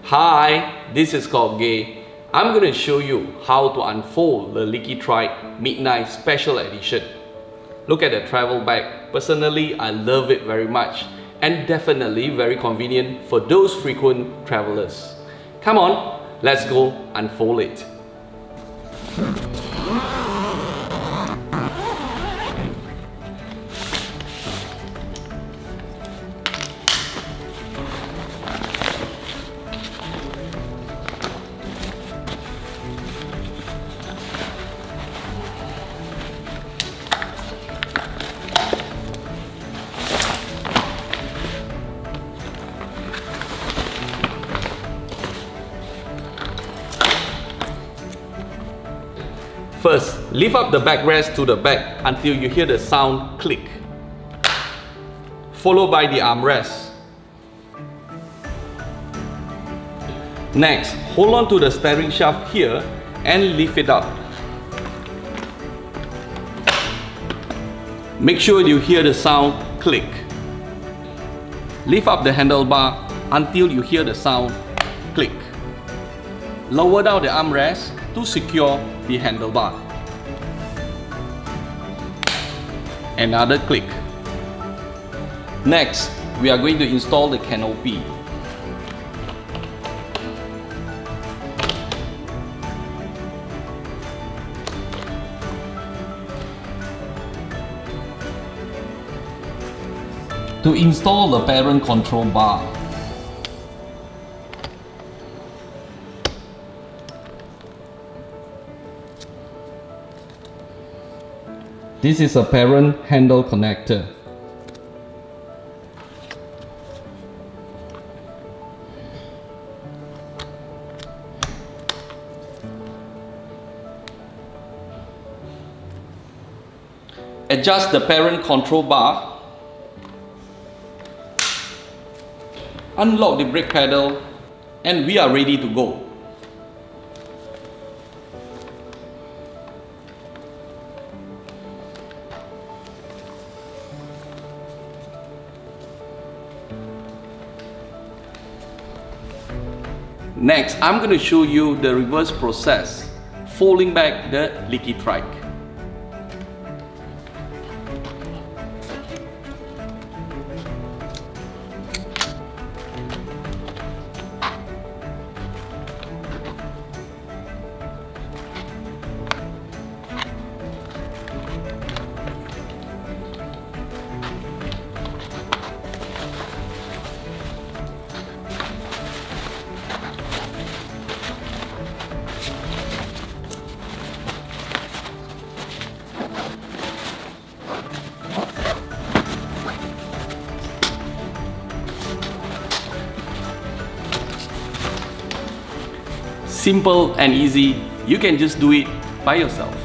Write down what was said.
Hi, this is called Gay. I'm going to show you how to unfold the Liki Trike Midnight Special Edition. Look at the travel bag. Personally, I love it very much and definitely very convenient for those frequent travelers. Come on, let's go unfold it. First, lift up the backrest to the back until you hear the sound click, followed by the armrest. Next, hold on to the steering shaft here and lift it up. Make sure you hear the sound click. Lift up the handlebar until you hear the sound click. Lower down the armrest to secure the handlebar. Another click. Next, we are going to install the canopy. To install the parent control bar, this is a parent handle connector. Adjust the parent control bar. Unlock the brake pedal and we are ready to go. Next, I'm going to show you the reverse process, folding back the Liki Trike. Simple and easy, you can just do it by yourself.